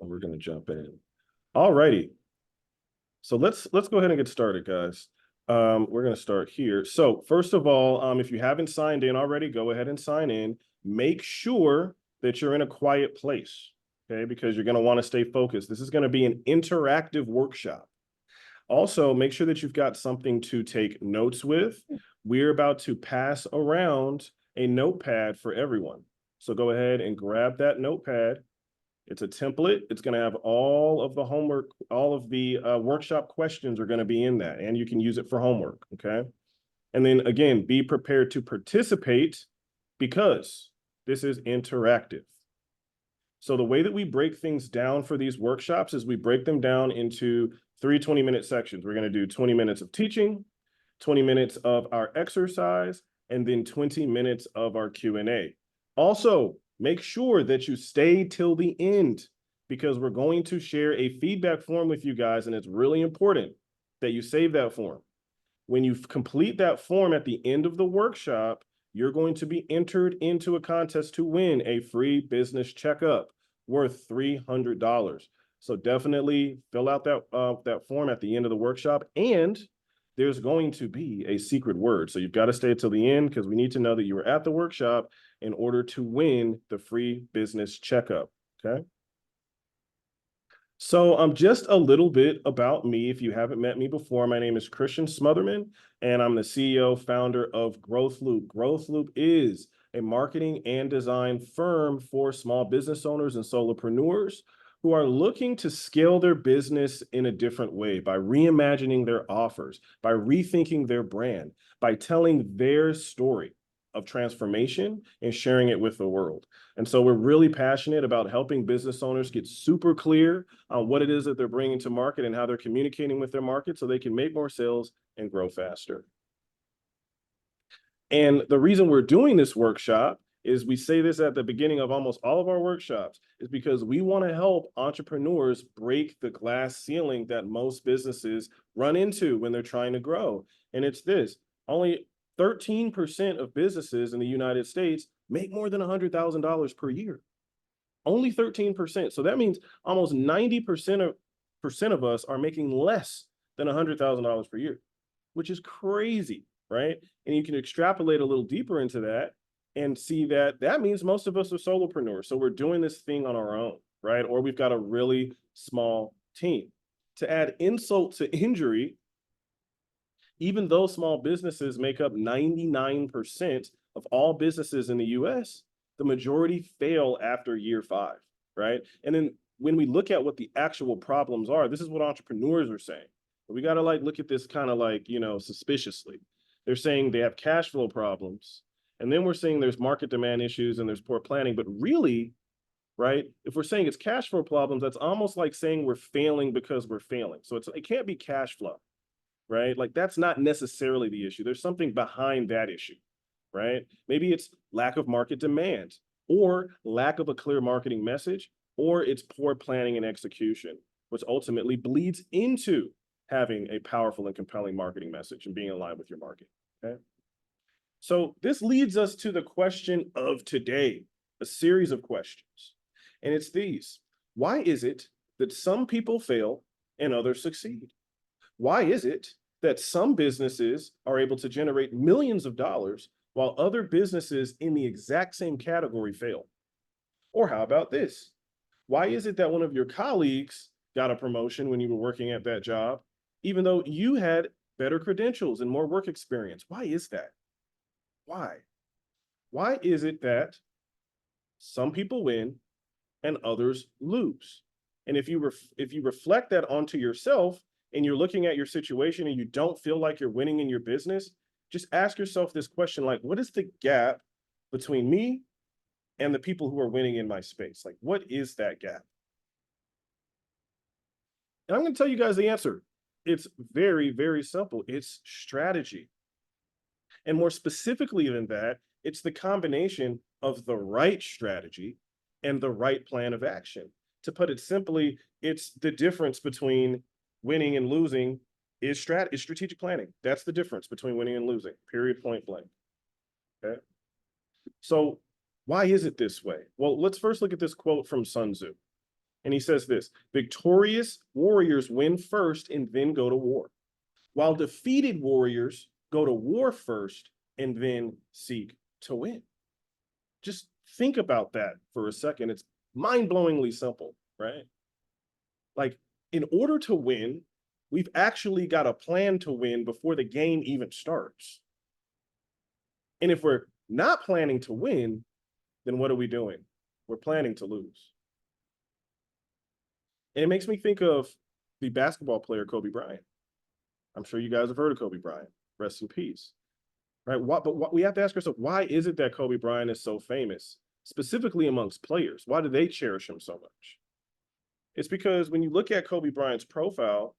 and we're going to jump in. All righty. So let's go ahead and get started, guys. We're going to start here. So first of all, if you haven't signed in already, go ahead and sign in. Make sure that you're in a quiet place, okay? Because you're going to want to stay focused. This is going to be an interactive workshop. Also, make sure that you've got something to take notes with. We're about to pass around a notepad for everyone. So go ahead and grab that notepad. It's a template. It's going to have all of the homework, all of the workshop questions are going to be in that, and you can use it for homework, okay? And then again, be prepared to participate because this is interactive. So the way that we break things down for these workshops is we break them down into 3 20-minute sections. We're going to do 20 minutes of teaching, 20 minutes of our exercise, and then 20 minutes of our Q&A. Also, make sure that you stay till the end because we're going to share a feedback form with you guys, and it's really important that you save that form. When you complete that form at the end of the workshop, you're going to be entered into a contest to win a free business checkup worth $300. So definitely fill out that form at the end of the workshop, and there's going to be a secret word. So you've got to stay till the end because we need to know that you were at the workshop in order to win the free business checkup, okay? So just a little bit about me. If you haven't met me before, my name is Christian Smotherman, and I'm the CEO, founder of Growth Loop. Growth Loop is a marketing and design firm for small business owners and solopreneurs who are looking to scale their business in a different way by reimagining their offers, by rethinking their brand, by telling their story of transformation and sharing it with the world. And so we're really passionate about helping business owners get super clear on what it is that they're bringing to market and how they're communicating with their market so they can make more sales and grow faster. And the reason we're doing this workshop is we say this at the beginning of almost all of our workshops is because we want to help entrepreneurs break the glass ceiling that most businesses run into when they're trying to grow. And it's this: only 13% of businesses in the United States make more than $100,000 per year. Only 13%. So that means almost 90% of us are making less than $100,000 per year, which is crazy, right? And you can extrapolate a little deeper into that and see that that means most of us are solopreneurs. So we're doing this thing on our own, right? Or we've got a really small team. To add insult to injury, even though small businesses make up 99% of all businesses in the US, the majority fail after year 5, right? And then when we look at what the actual problems are, this is what entrepreneurs are saying. But we got to look at this kind of suspiciously. They're saying they have cash flow problems. And then we're saying there's market demand issues and there's poor planning. But really, right, if we're saying it's cash flow problems, that's almost like saying we're failing because we're failing. So it can't be cash flow, right? That's not necessarily the issue. There's something behind that issue, right? Maybe it's lack of market demand or lack of a clear marketing message, or it's poor planning and execution, which ultimately bleeds into having a powerful and compelling marketing message and being in line with your market, okay? So this leads us to the question of today, a series of questions. And it's these: why is it that some people fail and others succeed? Why is it that some businesses are able to generate millions of dollars while other businesses in the exact same category fail? Or how about this? Why is it that one of your colleagues got a promotion when you were working at that job, even though you had better credentials and more work experience? Why is that? Why? Why is it that some people win and others lose? And if you reflect that onto yourself and you're looking at your situation and you don't feel like you're winning in your business, just ask yourself this question: what is the gap between me and the people who are winning in my space? What is that gap? And I'm going to tell you guys the answer. It's very, very simple. It's strategy. And more specifically than that, it's the combination of the right strategy and the right plan of action. To put it simply, it's the difference between winning and losing is strategic planning. That's the difference between winning and losing, period, point blank. Okay. So why is it this way? Well, let's first look at this quote from Sun Tzu. And he says this: victorious warriors win first and then go to war, while defeated warriors go to war first and then seek to win. Just think about that for a second. It's mind-blowingly simple, right? Like, in order to win, we've actually got a plan to win before the game even starts. And if we're not planning to win, then what are we doing? We're planning to lose. And it makes me think of the basketball player Kobe Bryant. I'm sure you guys have heard of Kobe Bryant. Rest in peace. Right? But we have to ask ourselves, why is it that Kobe Bryant is so famous, specifically amongst players? Why do they cherish him so much? It's because when you look at Kobe Bryant's profile,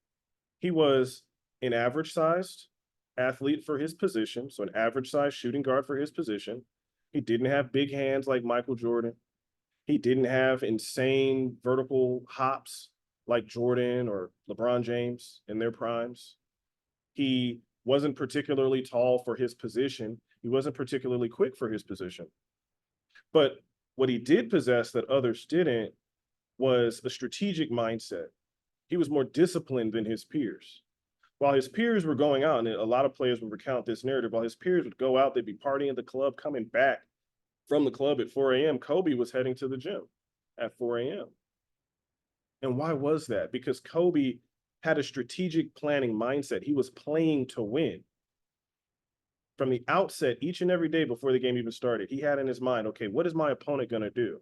he was an average sized athlete for his position, so an average sized shooting guard for his position. He didn't have big hands like Michael Jordan. He didn't have insane vertical hops like Jordan or LeBron James in their primes. He wasn't particularly tall for his position. He wasn't particularly quick for his position. But what he did possess that others didn't was a strategic mindset. He was more disciplined than his peers. While his peers were going out, and a lot of players would recount this narrative, while his peers would go out, they'd be partying at the club, coming back from the club at 4 a.m., Kobe was heading to the gym at 4 a.m. And why was that? Because Kobe had a strategic planning mindset. He was playing to win. From the outset, each and every day before the game even started, he had in his mind, okay, what is my opponent going to do?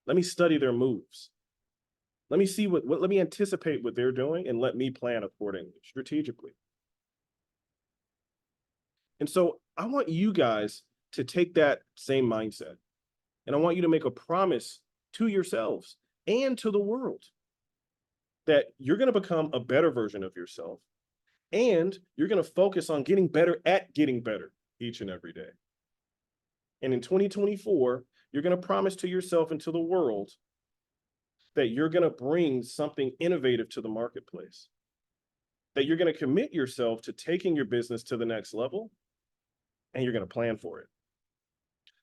Let me study their moves. Let me see let me anticipate what they're doing and let me plan accordingly, strategically. And so I want you guys to take that same mindset, and I want you to make a promise to yourselves and to the world that you're going to become a better version of yourself, and you're going to focus on getting better at getting better each and every day. And in 2024, you're going to promise to yourself and to the world that you're going to bring something innovative to the marketplace, that you're going to commit yourself to taking your business to the next level, and you're going to plan for it.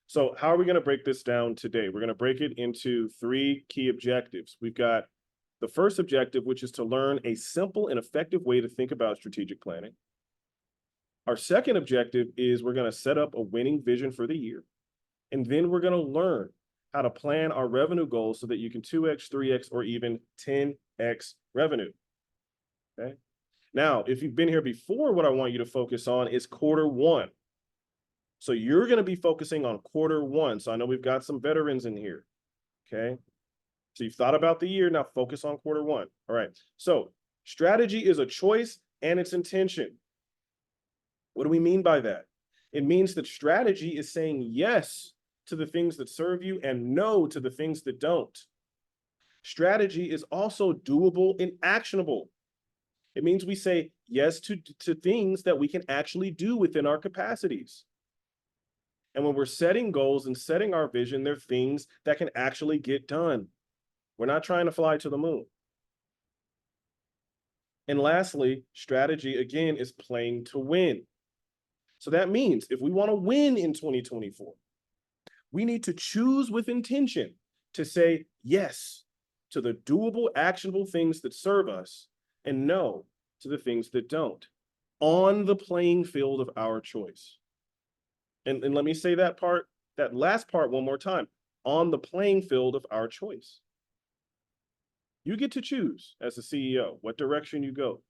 So how are we going to break this down today? We're going to break it into 3 key objectives. We've got the first objective, which is to learn a simple and effective way to think about strategic planning. Our second objective is we're going to set up a winning vision for the year. And then we're going to learn how to plan our revenue goals so that you can 2x, 3x, or even 10x revenue. Okay. Now, if you've been here before, what I want you to focus on is quarter 1. So you're going to be focusing on quarter 1. So I know we've got some veterans in here. Okay. So you've thought about the year. Now focus on quarter 1. All right. So strategy is a choice and its intention. What do we mean by that? It means that strategy is saying yes to the things that serve you and no to the things that don't. Strategy is also doable and actionable. It means we say yes to things that we can actually do within our capacities. And when we're setting goals and setting our vision, they're things that can actually get done. We're not trying to fly to the moon. And lastly, strategy, again, is playing to win. So that means if we want to win in 2024, we need to choose with intention to say yes to the doable, actionable things that serve us and no to the things that don't, on the playing field of our choice. And let me say that last part one more time, on the playing field of our choice. You get to choose as the CEO what direction you go.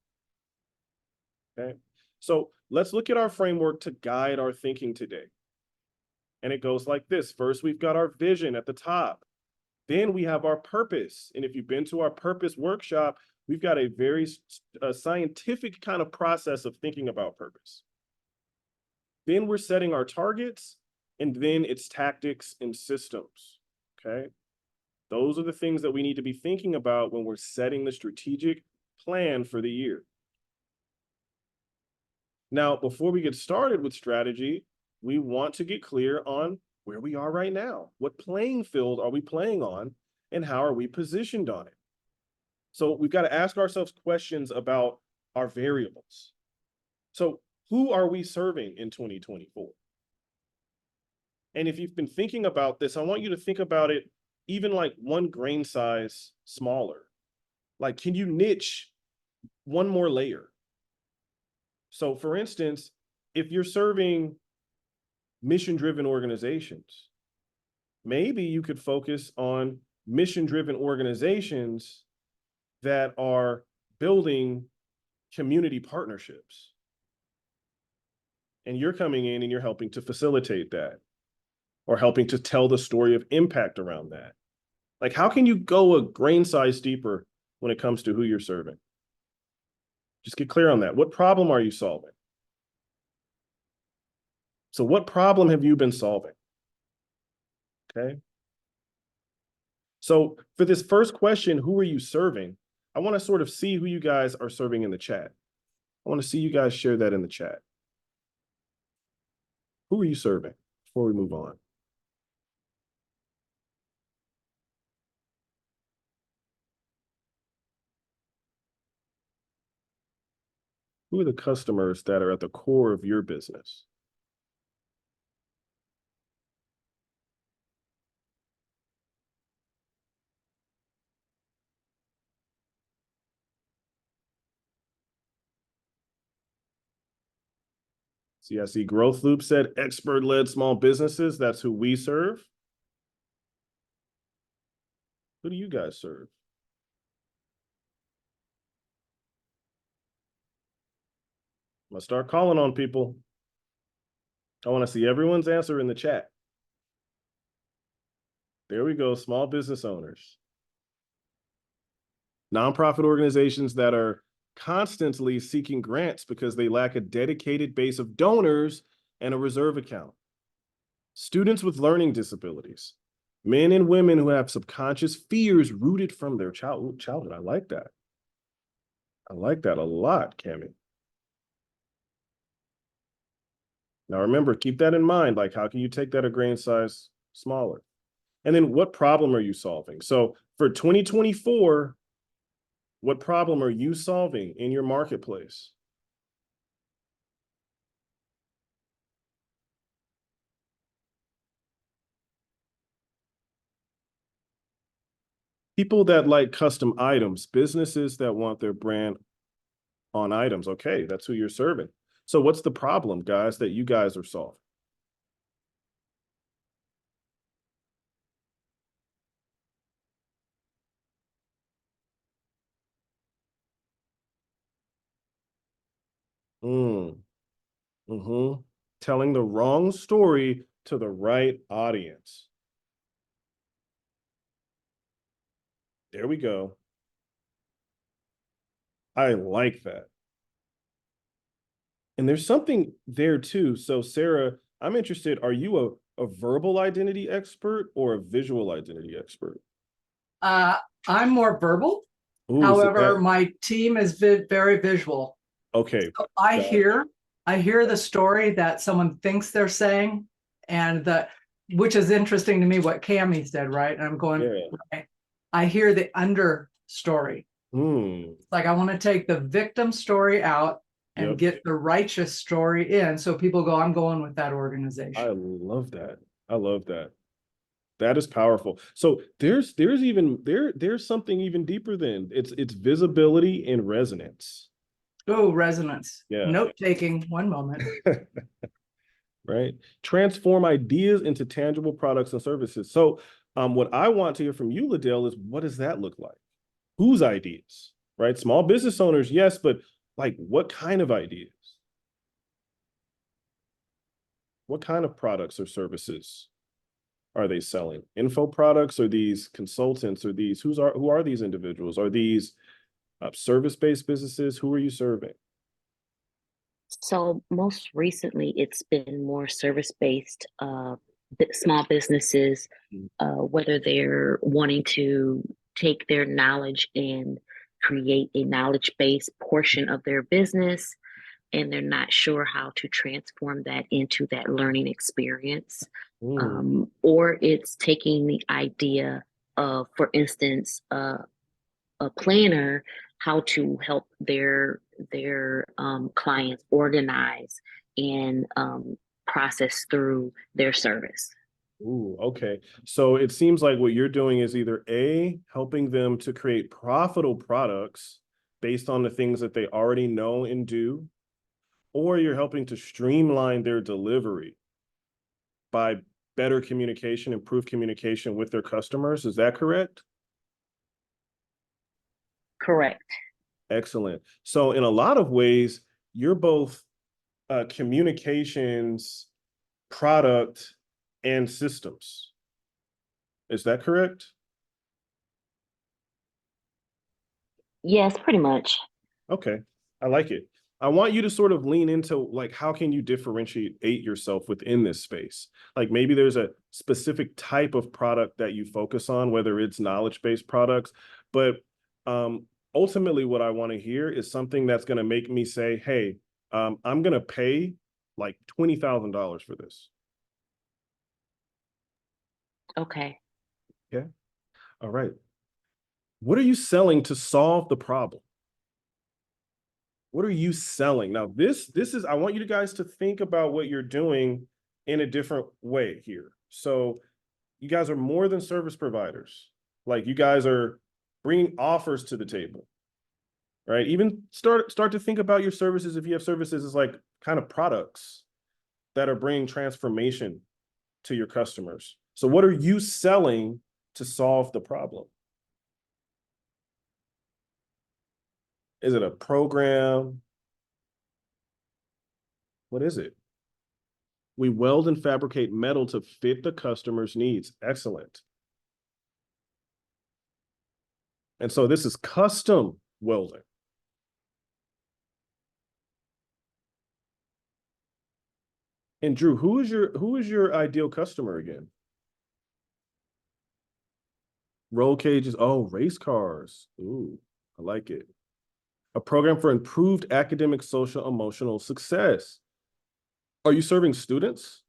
Okay. So let's look at our framework to guide our thinking today. And it goes like this. First, we've got our vision at the top. Then we have our purpose. And if you've been to our purpose workshop, we've got a very scientific kind of process of thinking about purpose. Then we're setting our targets, and then it's tactics and systems. Okay. Those are the things that we need to be thinking about when we're setting the strategic plan for the year. Now, before we get started with strategy, we want to get clear on where we are right now. What playing field are we playing on, and how are we positioned on it? So we've got to ask ourselves questions about our variables. So who are we serving in 2024? And if you've been thinking about this, I want you to think about it even like one grain size smaller? Like, can you niche one more layer? So for instance, if you're serving mission-driven organizations, maybe you could focus on mission-driven organizations that are building community partnerships. And you're coming in and you're helping to facilitate that, or helping to tell the story of impact around that. Like, how can you go a grain size deeper when it comes to who you're serving? Just get clear on that. What problem are you solving? So what problem have you been solving? Okay. So for this first question, who are you serving? I want to sort of see who you guys are serving in the chat. I want to see you guys share that in the chat. Who are you serving before we move on? Who are the customers that are at the core of your business? See, I see Growth Loop said expert-led small businesses. That's who we serve. Who do you guys serve? I'm gonna start calling on people. I want to see everyone's answer in the chat. There we go, small business owners. Nonprofit organizations that are constantly seeking grants because they lack a dedicated base of donors and a reserve account. Students with learning disabilities, men and women who have subconscious fears rooted from their childhood. I like that. I like that a lot, Cami. Now remember, keep that in mind. Like, how can you take that a grain size smaller? And then what problem are you solving? So for 2024, what problem are you solving in your marketplace? People that like custom items, businesses that want their brand on items. Okay, that's who you're serving. So what's the problem, guys, that you guys are solving? Mm, mm-hmm. Telling the wrong story to the right audience. There we go. I like that. And there's something there too. So Sarah, I'm interested, are you a verbal identity expert or a visual identity expert? I'm more verbal. Ooh, However, my team is very visual. okay. So I hear the story that someone thinks they're saying, and which is interesting to me what Cami said, right? And I'm going, Yeah. right. I hear the under story. Like I want to take the victim story out and get the righteous story in. So people go, I'm going with that organization. I love that. I love that. That is powerful. So there's something even deeper than it's visibility and resonance. Oh, resonance. Yeah. Note taking. One moment. Right. Transform ideas into tangible products and services. So what I want to hear from you, Liddell, is what does that look like? Whose ideas? Right? Small business owners, yes, but like what kind of ideas? What kind of products or services are they selling? Info products, or these consultants, or these who are these individuals? Are these service-based businesses? Who are you serving? So most recently, it's been more service-based small businesses, whether they're wanting to take their knowledge and create a knowledge-based portion of their business, and they're not sure how to transform that into that learning experience. Or it's taking the idea of, for instance, a planner, how to help their clients organize and process through their service. Ooh, okay. So it seems like what you're doing is either A, helping them to create profitable products based on the things that they already know and do, or you're helping to streamline their delivery by better communication, improved communication with their customers. Is that correct? Correct. Excellent. So in a lot of ways, you're both communications, product, and systems. Is that correct? Yes, pretty much. Okay, I like it. I want you to sort of lean into like, how can you differentiate yourself within this space? Like maybe there's a specific type of product that you focus on, whether it's knowledge-based products, but ultimately what I want to hear is something that's going to make me say, hey, I'm going to pay like $20,000 for this. Okay. Okay. All right. What are you selling to solve the problem? What are you selling? Now, this is, I want you guys to think about what you're doing in a different way here. So you guys are more than service providers. Like you guys are bringing offers to the table, right? Even start to think about your services. If you have services as like kind of products that are bringing transformation to your customers. So what are you selling to solve the problem? Is it a program? What is it? We weld and fabricate metal to fit the customer's needs. Excellent. And so this is custom welding. And Drew, who is your ideal customer again? Roll cages. Oh, race cars. Ooh, I like it. A program for improved academic, social, emotional success. Are you serving students?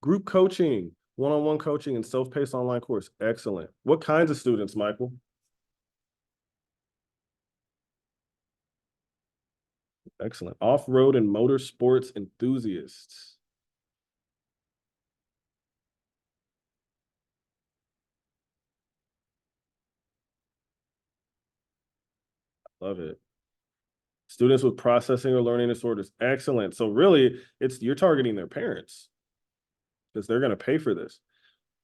Group coaching, one-on-one coaching, and self-paced online course. Excellent. What kinds of students, Michael? Excellent. Off-road and motorsports enthusiasts. Love it. Students with processing or learning disorders. Excellent. So really, you're targeting their parents because they're going to pay for this.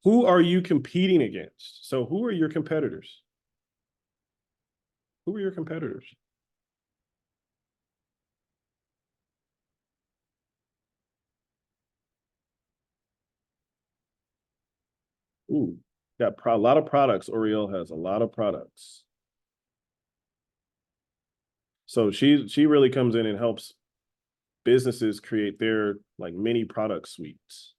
Who are you competing against? So who are your competitors? Who are your competitors? Ooh, got a lot of products. Oriel has a lot of products. So she really comes in and helps businesses create their like mini product suites,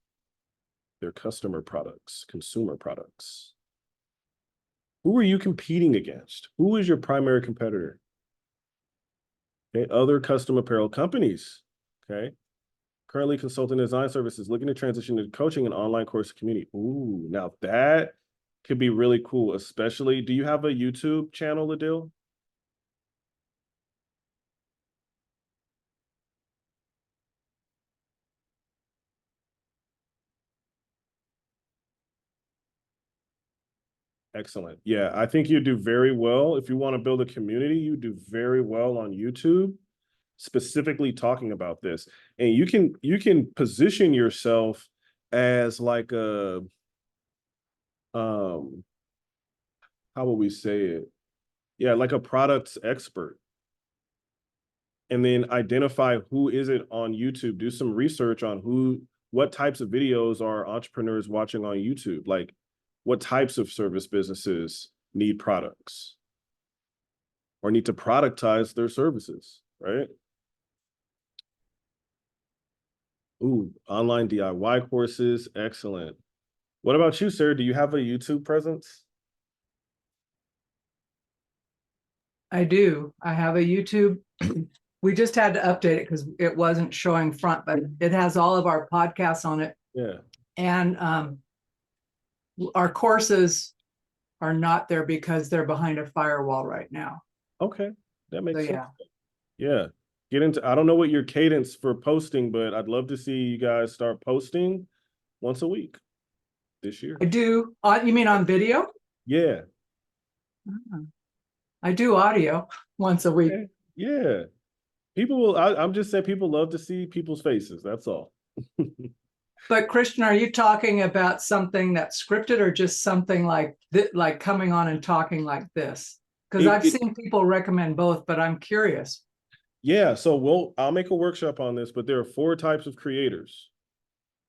their customer products, consumer products. Who are you competing against? Who is your primary competitor? Okay, other custom apparel companies. Okay. Currently consulting design services, looking to transition to coaching and online course community. Ooh, now that could be really cool, especially, do you have a YouTube channel, Adil? Excellent. Yeah, I think you do very well. If you want to build a community, you do very well on YouTube, specifically talking about this. And you can position yourself as like a how would we say it? Yeah, like a products expert. And then identify who is it on YouTube. Do some research on what types of videos are entrepreneurs watching on YouTube? Like what types of service businesses need products or need to productize their services, right? Ooh, online DIY courses. Excellent. What about you, Sarah? Do you have a YouTube presence? I do. I have a YouTube. We just had to update it because it wasn't showing front, but it has all of our podcasts on it. Yeah. And our courses are not there because they're behind a firewall right now. Okay. That makes So, sense. yeah. Yeah. get into, I don't know what your cadence for posting, but I'd love to see you guys start posting once a week this year. I do. You mean on video? Yeah. I do audio once a week. Yeah. People will, I'm just saying people love to see people's faces. That's all. But Christian, are you talking about something that's scripted or just something like like coming on and talking like this? Because I've seen people recommend both, but I'm curious. Yeah, so I'll make a workshop on this, but there are 4 types of creators.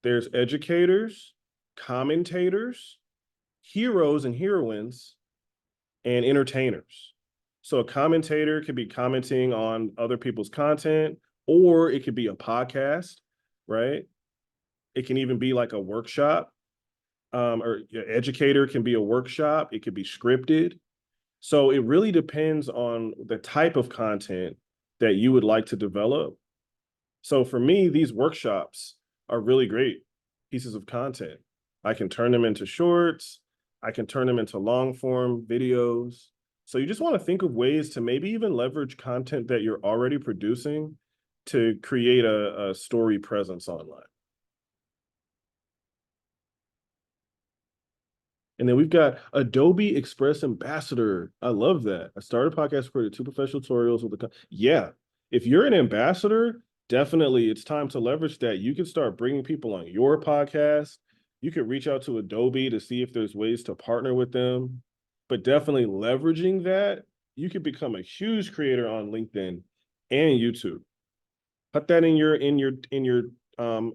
There's educators, commentators, heroes and heroines, and entertainers. So a commentator could be commenting on other people's content, or it could be a podcast, right? It can even be like a workshop, or educator can be a workshop. It could be scripted. So it really depends on the type of content that you would like to develop. So for me, these workshops are really great pieces of content. I can turn them into shorts. I can turn them into long form videos. So you just want to think of ways to maybe even leverage content that you're already producing to create a story presence online. And then we've got Adobe Express Ambassador. I love that. I started a podcast, recorded 2 professional tutorials with yeah. If you're an ambassador, definitely it's time to leverage that. You can start bringing people on your podcast. You could reach out to Adobe to see if there's ways to partner with them, but definitely leveraging that, you could become a huge creator on LinkedIn and YouTube. Put that in your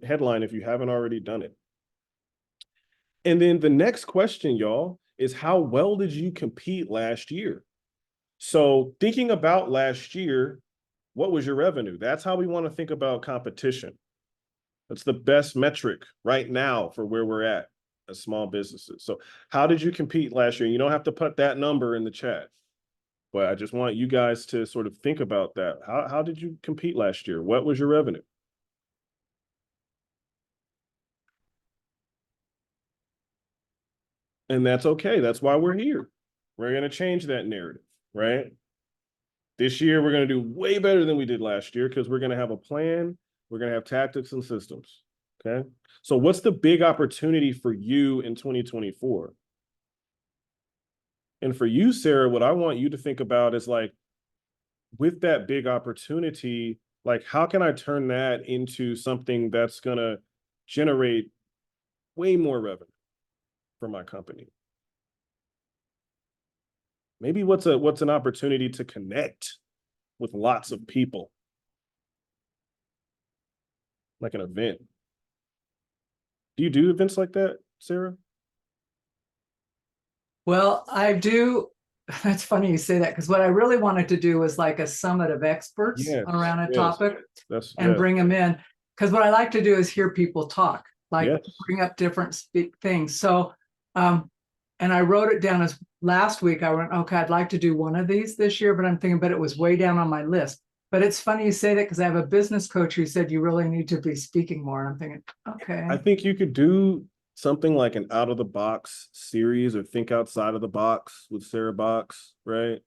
headline if you haven't already done it. And then the next question, y'all, is how well did you compete last year? So thinking about last year, what was your revenue? That's how we want to think about competition. That's the best metric right now for where we're at as small businesses. So how did you compete last year? You don't have to put that number in the chat, but I just want you guys to sort of think about that. How did you compete last year? What was your revenue? And that's okay. That's why we're here. We're going to change that narrative, right? This year, we're going to do way better than we did last year because we're going to have a plan. We're going to have tactics and systems, okay? So what's the big opportunity for you in 2024? And for you, Sarah, what I want you to think about is like, with that big opportunity, like how can I turn that into something that's going to generate way more revenue for my company? Maybe what's an opportunity to connect with lots of people, like an event. Do you do events like that, Sarah? Well, I do. It's funny you say that because what I really wanted to do was like a summit of experts around a topic and bring them in. Because what I like to do is hear people talk, like bring up different things. So, and I wrote it down as last week. I went, okay, I'd like to do one of these this year, but I'm thinking, but it was way down on my list. But it's funny you say that because I have a business coach who said you really need to be speaking more. And I'm thinking, okay. I think you could do something like an out of the box series or think outside of the box with Sarah Box, right?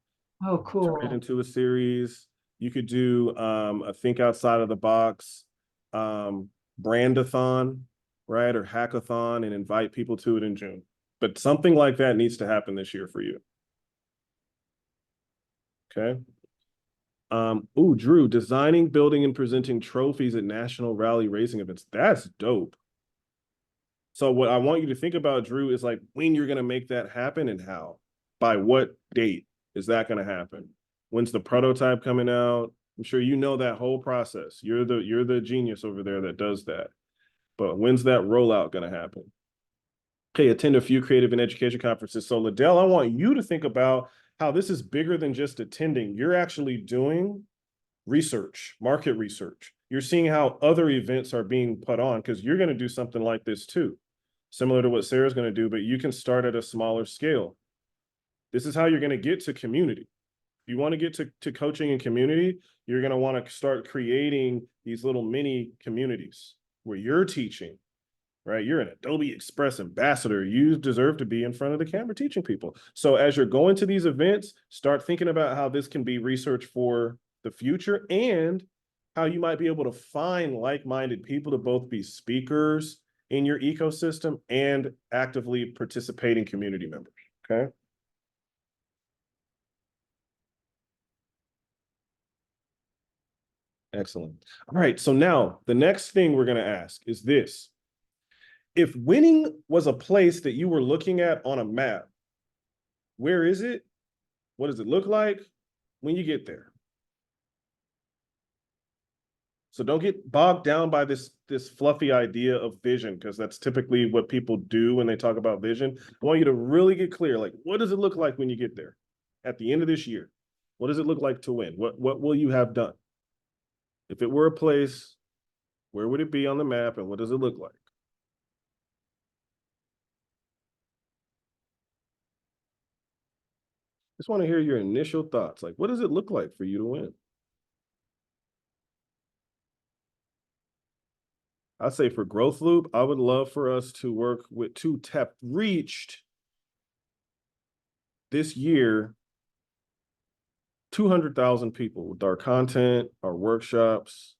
Oh, cool. Turn it into a series. You could do a think outside of the box brandathon, right? Or hackathon and invite people to it in June. But something like that needs to happen this year for you. Okay. Drew, designing, building, and presenting trophies at national rally racing events. That's dope. So what I want you to think about, Drew, is like when you're going to make that happen and how. By what date is that going to happen? When's the prototype coming out? I'm sure you know that whole process. You're the genius over there that does that. But when's that rollout going to happen? Okay, attend a few creative and education conferences. So Liddell, I want you to think about how this is bigger than just attending. You're actually doing research, market research. You're seeing how other events are being put on because you're going to do something like this too, similar to what Sarah's going to do, but you can start at a smaller scale. This is how you're going to get to community. If you want to get to coaching and community, you're going to want to start creating these little mini communities where you're teaching, right? You're an Adobe Express ambassador. You deserve to be in front of the camera teaching people. So as you're going to these events, start thinking about how this can be research for the future and how you might be able to find like-minded people to both be speakers in your ecosystem and actively participating community members, okay? Excellent. All right, so now the next thing we're gonna ask is this. If winning was a place that you were looking at on a map, where is it? What does it look like when you get there? So don't get bogged down by this fluffy idea of vision, because that's typically what people do when they talk about vision. I want you to really get clear, like, what does it look like when you get there at the end of this year? What does it look like to win? What will you have done? If it were a place, where would it be on the map and what does it look like? Just want to hear your initial thoughts. Like, what does it look like for you to win? I'd say for Growth Loop, I would love for us to work to have reached this year 200,000 people with our content, our workshops.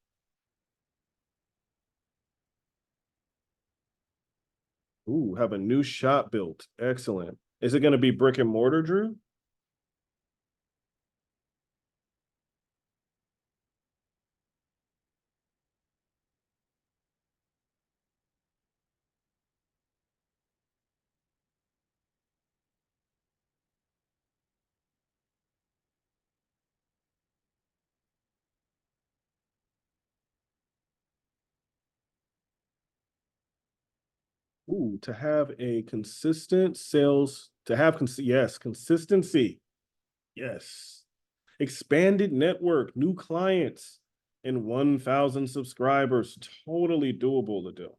Ooh, have a new shop built. Excellent. Is it going to be brick and mortar, Drew? Ooh, to have a consistent sales, to have, yes, consistency. Yes. Expanded network, new clients, and 1,000 subscribers. Totally doable to do.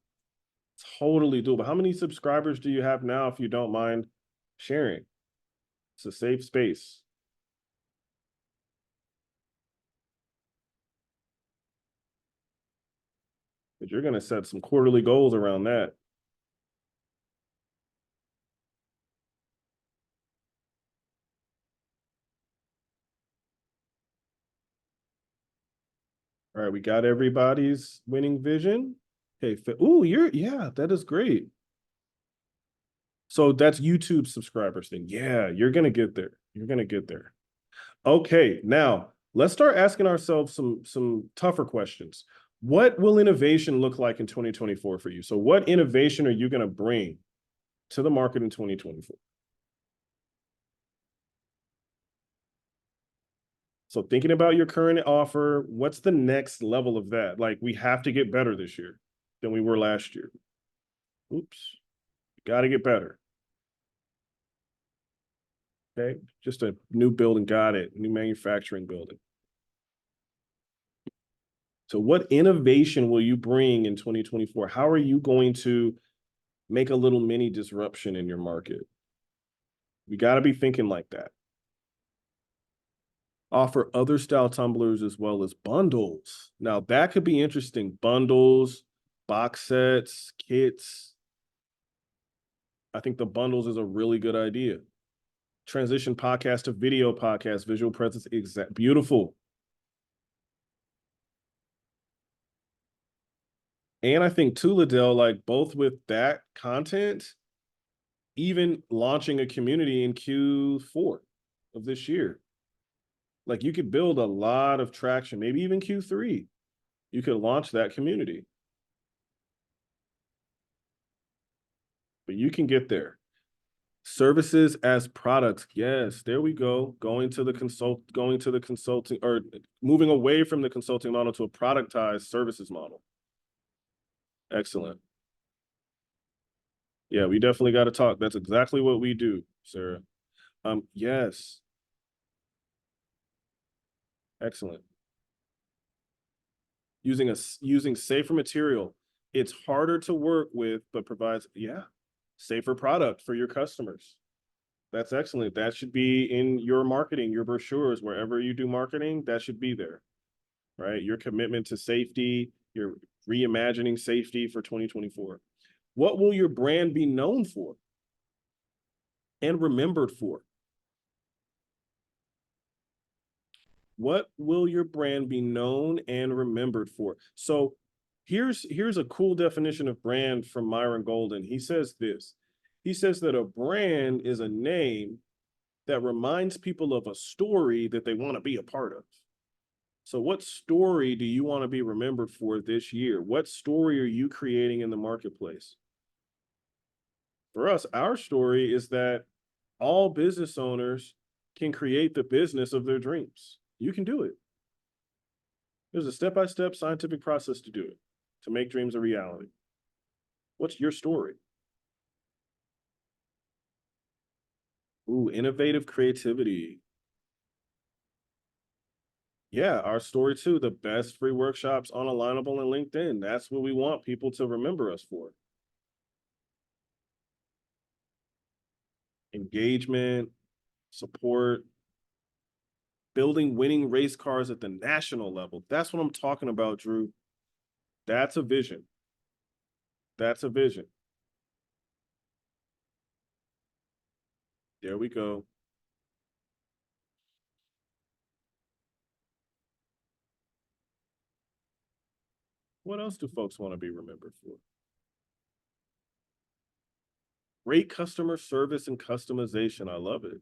Totally doable. How many subscribers do you have now, if you don't mind sharing? It's a safe space. But you're going to set some quarterly goals around that. All right, we got everybody's winning vision. Okay, ooh, yeah, that is great. So that's YouTube subscribers thing. Yeah, you're gonna get there. You're gonna get there. Okay, now let's start asking ourselves some tougher questions. What will innovation look like in 2024 for you? So what innovation are you gonna bring to the market in 2024? So thinking about your current offer, what's the next level of that? Like, we have to get better this year than we were last year. Oops, got to get better. Okay, just a new building, got it, new manufacturing building. So what innovation will you bring in 2024? How are you going to make a little mini disruption in your market? We got to be thinking like that. Offer other style tumblers as well as bundles. Now that could be interesting. Bundles, box sets, kits. I think the bundles is a really good idea. Transition podcast to video podcast, visual presence, beautiful. And I think too, Liddell, like both with that content, even launching a community in Q4 of this year. Like you could build a lot of traction, maybe even Q3. You could launch that community. But you can get there. Services as products. Yes, there we go. Going to the consulting, or moving away from the consulting model to a productized services model. Excellent. Yeah, we definitely got to talk. That's exactly what we do, Sarah. Yes. Excellent. Using safer material. It's harder to work with, but provides, yeah, safer product for your customers. That's excellent. That should be in your marketing, your brochures, wherever you do marketing, that should be there, right? Your commitment to safety, your reimagining safety for 2024. What will your brand be known for and remembered for? What will your brand be known and remembered for? So here's a cool definition of brand from Myron Golden. He says this. He says that a brand is a name that reminds people of a story that they want to be a part of. So what story do you want to be remembered for this year? What story are you creating in the marketplace? For us, our story is that all business owners can create the business of their dreams. You can do it. There's a step-by-step scientific process to do it, to make dreams a reality. What's your story? Ooh, innovative creativity. Yeah, our story too, the best free workshops on Alignable and LinkedIn. That's what we want people to remember us for. Engagement, support, building winning race cars at the national level. That's what I'm talking about, Drew. That's a vision. That's a vision. There we go. What else do folks want to be remembered for? Great customer service and customization. I love it.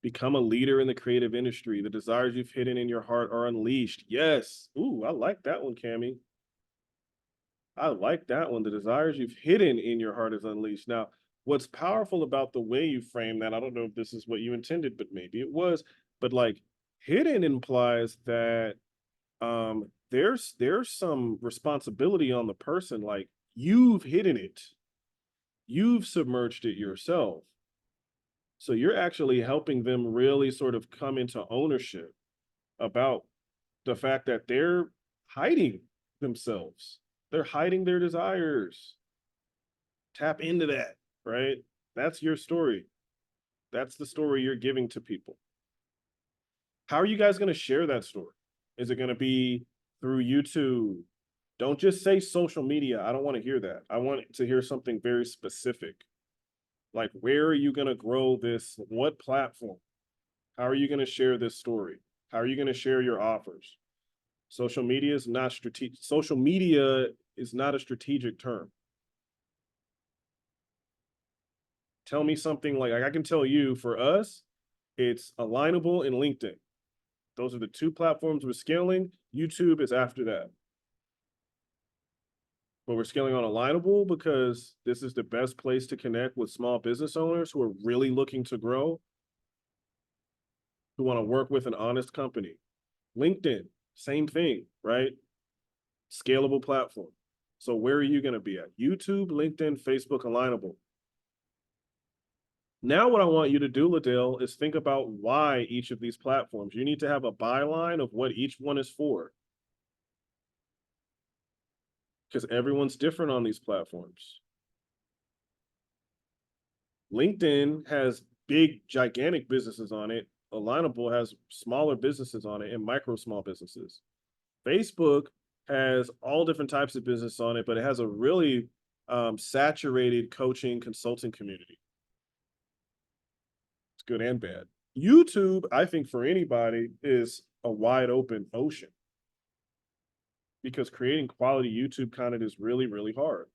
Become a leader in the creative industry. The desires you've hidden in your heart are unleashed. Yes. Ooh, I like that one, Cammie. I like that one. The desires you've hidden in your heart is unleashed. Now, what's powerful about the way you frame that, I don't know if this is what you intended, but maybe it was, but like hidden implies that there's some responsibility on the person, like you've hidden it. You've submerged it yourself. So you're actually helping them really sort of come into ownership about the fact that they're hiding themselves. They're hiding their desires. Tap into that, right? That's your story. That's the story you're giving to people. How are you guys going to share that story? Is it going to be through YouTube? Don't just say social media. I don't want to hear that. I want to hear something very specific. Like, where are you going to grow this? What platform? How are you going to share this story? How are you going to share your offers? Social media is not strategic. Social media is not a strategic term. Tell me something like I can tell you, for us, it's Alignable and LinkedIn. Those are the two platforms we're scaling. YouTube is after that. But we're scaling on Alignable because this is the best place to connect with small business owners who are really looking to grow, who want to work with an honest company. LinkedIn, same thing, right? Scalable platform. So where are you going to be at? YouTube, LinkedIn, Facebook, Alignable. Now what I want you to do, Ladell, is think about why each of these platforms. You need to have a byline of what each one is for. Because everyone's different on these platforms. LinkedIn has big, gigantic businesses on it. Alignable has smaller businesses on it and micro small businesses. Facebook has all different types of business on it, but it has a really saturated coaching consulting community. It's good and bad. YouTube, I think for anybody, is a wide open ocean because creating quality YouTube content is really, really hard.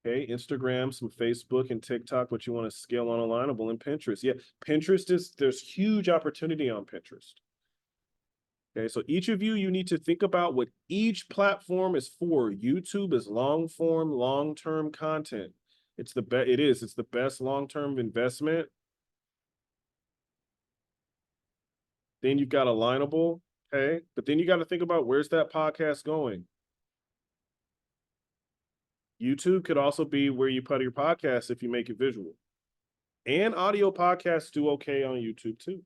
Okay, Instagram, some Facebook and TikTok, but you want to scale on Alignable, and Pinterest. Yeah, there's huge opportunity on Pinterest. Okay, so each of you need to think about what each platform is for. YouTube is long form, long-term content. It's the best long-term investment. Then you've got Alignable, okay? But then you got to think about, where's that podcast going? YouTube could also be where you put your podcast if you make it visual. And audio podcasts do okay on YouTube too.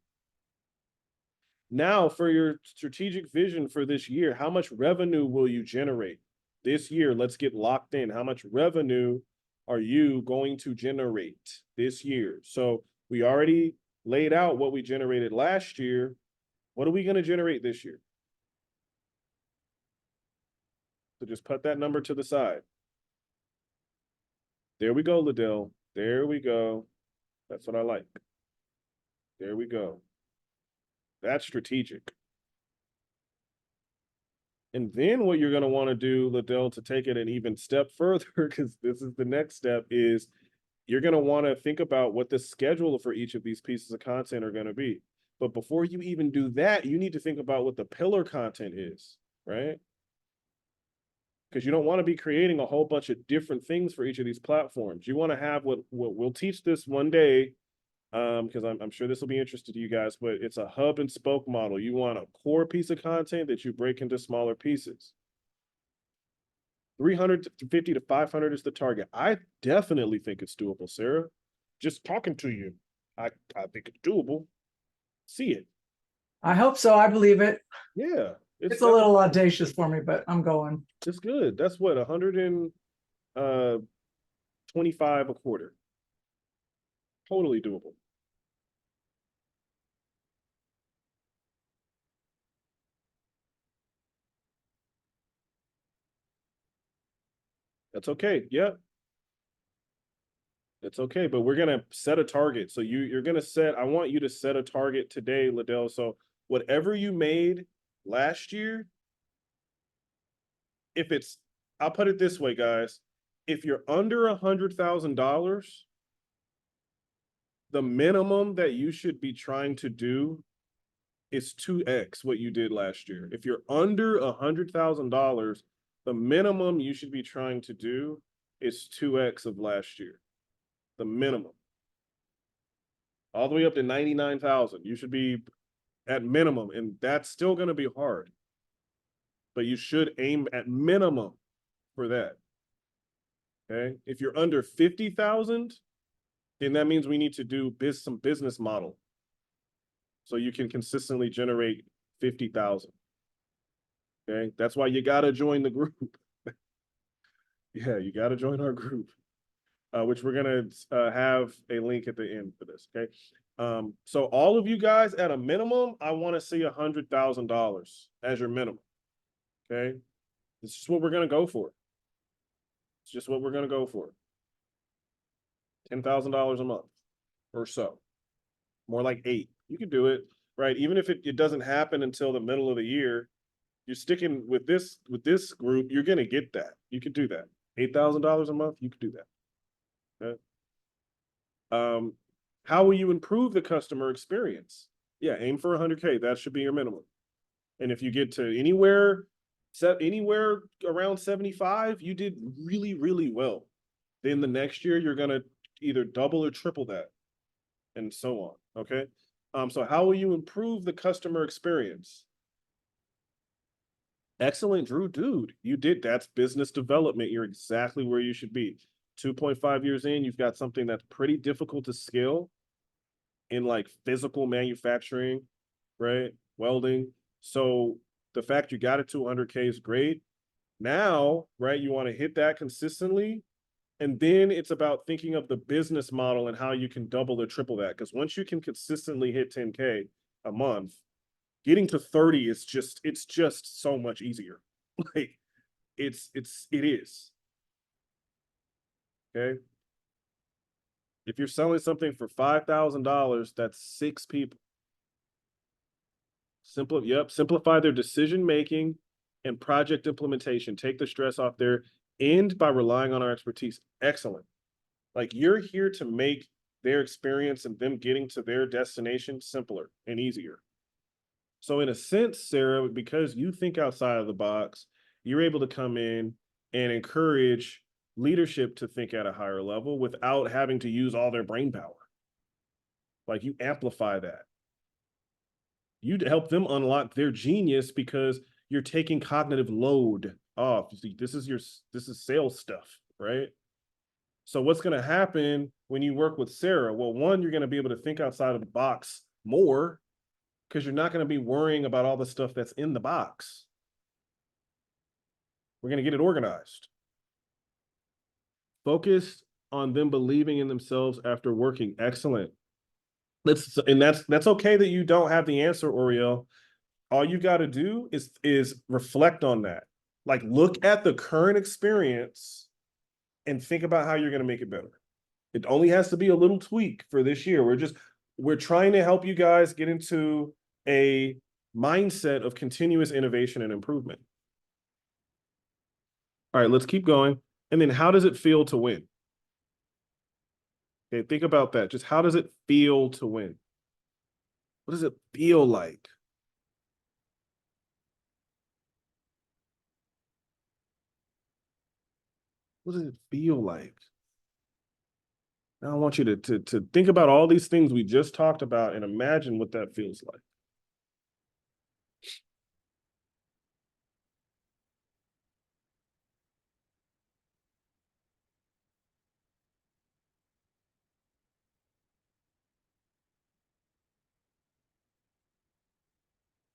Now, for your strategic vision for this year, how much revenue will you generate this year? Let's get locked in. How much revenue are you going to generate this year? So we already laid out what we generated last year. What are we going to generate this year? So just put that number to the side. There we go, Liddell. There we go. That's what I like. There we go. That's strategic. And then what you're going to want to do, Liddell, to take it an even step further, because this is the next step, is you're going to want to think about what the schedule for each of these pieces of content are going to be. But before you even do that, you need to think about what the pillar content is, right? Because you don't want to be creating a whole bunch of different things for each of these platforms. You want to have what we'll teach this one day, because I'm sure this will be interesting to you guys, but it's a hub and spoke model. You want a core piece of content that you break into smaller pieces. 350 to 500 is the target. I definitely think it's doable, Sarah. Just talking to you, I think it's doable. See it. I hope so. I believe it. Yeah. It's a little audacious for me, but I'm going. It's good. That's what, 125 a quarter. Totally doable. That's okay. Yeah. It's okay, but we're gonna set a target. So you're gonna set, I want you to set a target today, Liddell. So whatever you made last year, if it's, I'll put it this way, guys. If you're under $100,000, the minimum that you should be trying to do is 2x what you did last year. If you're under $100,000, the minimum you should be trying to do is 2x of last year. The minimum. All the way up to 99,000. You should be at minimum, and that's still going to be hard. But you should aim at minimum for that. Okay? If you're under 50,000, then that means we need to do some business model. So you can consistently generate 50,000. Okay? That's why you got to join the group. Yeah, you got to join our group. Which we're going to have a link at the end for this, okay? So all of you guys, at a minimum, I want to see $100,000 as your minimum, okay? This is what we're going to go for. It's just what we're going to go for. $10,000 a month or so. More like 8. You can do it, right? Even if it doesn't happen until the middle of the year, you're sticking with this group, you're going to get that. You can do that. $8,000 a month, you can do that. Okay. How will you improve the customer experience? Yeah, aim for 100K. That should be your minimum. And if you get to anywhere around 75, you did really, really well. Then the next year, you're going to either double or triple that, and so on. Okay. So how will you improve the customer experience? Excellent, Drew. Dude, you did. That's business development. You're exactly where you should be. 2.5 years in, you've got something that's pretty difficult to scale in like physical manufacturing, right? Welding. So the fact you got it to 100K is great. Now, right, you want to hit that consistently. And then it's about thinking of the business model and how you can double or triple that. Because once you can consistently hit 10K a month, getting to 30 is just, it's just so much easier. Like it is. Okay. If you're selling something for $5,000, that's 6 people. Simplify their decision-making and project implementation. Take the stress off their end by relying on our expertise. Excellent. Like you're here to make their experience and them getting to their destination simpler and easier. So in a sense, Sarah, because you think outside of the box, you're able to come in and encourage leadership to think at a higher level without having to use all their brain power. Like you amplify that. You help them unlock their genius because you're taking cognitive load off. You see, this is sales stuff, right? So what's going to happen when you work with Sarah? Well, one, you're going to be able to think outside of the box more because you're not going to be worrying about all the stuff that's in the box. We're going to get it organized. Focused on them believing in themselves after working. Excellent. That's okay that you don't have the answer, Oriel. All you got to do is reflect on that. Like, look at the current experience and think about how you're going to make it better. It only has to be a little tweak for this year. We're trying to help you guys get into a mindset of continuous innovation and improvement. All right, let's keep going. And then how does it feel to win? Okay, think about that. Just how does it feel to win? What does it feel like? What does it feel like? Now I want you to think about all these things we just talked about and imagine what that feels like.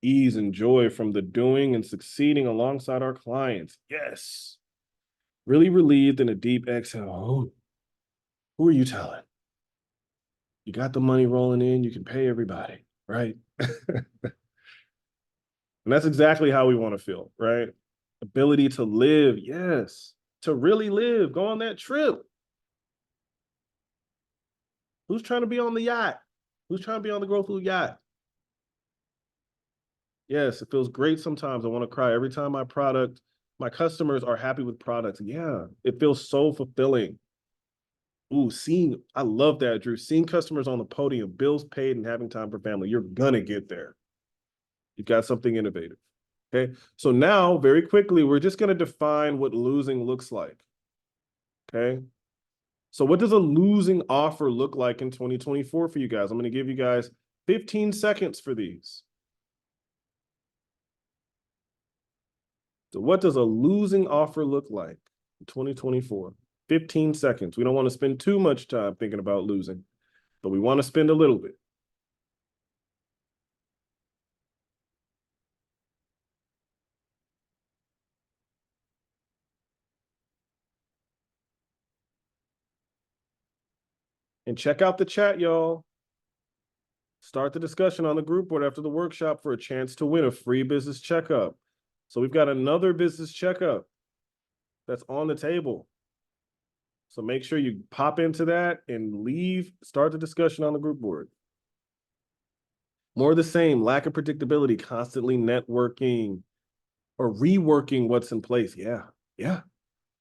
Ease and joy from the doing and succeeding alongside our clients. Yes. Really relieved in a deep exhale. Oh, who are you telling? You got the money rolling in, you can pay everybody, right? And that's exactly how we want to feel, right? Ability to live, yes. To really live, go on that trip. Who's trying to be on the yacht? Who's trying to be on the Grow Food yacht? Yes, it feels great sometimes. I want to cry every time my customers are happy with products. Yeah, it feels so fulfilling. Ooh, I love that, Drew. Seeing customers on the podium, bills paid, and having time for family. You're gonna get there. You've got something innovative. Okay. So now, very quickly, we're just gonna define what losing looks like. Okay. So what does a losing offer look like in 2024 for you guys? I'm gonna give you guys 15 seconds for these. So what does a losing offer look like in 2024? 15 seconds. We don't want to spend too much time thinking about losing, but we want to spend a little bit. And check out the chat, y'all. Start the discussion on the group board after the workshop for a chance to win a free business checkup. So we've got another business checkup that's on the table. So make sure you pop into that and start the discussion on the group board. More of the same, lack of predictability, constantly networking or reworking what's in place. Yeah.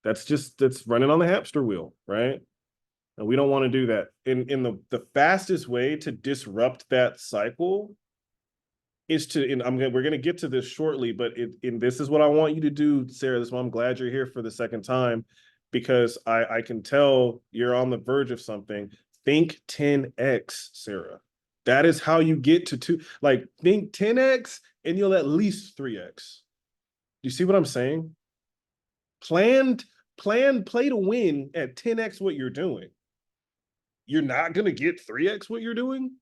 That's running on the hamster wheel, right? And we don't want to do that. In the fastest way to disrupt that cycle is we're going to get to this shortly, but this is what I want you to do, Sarah. This is why I'm glad you're here for the second time, because I can tell you're on the verge of something. Think 10x, Sarah. That is how you get to think 10x and you'll at least 3x. Do you see what I'm saying? Play to win at 10x what you're doing. You're not going to get 3x what you're doing,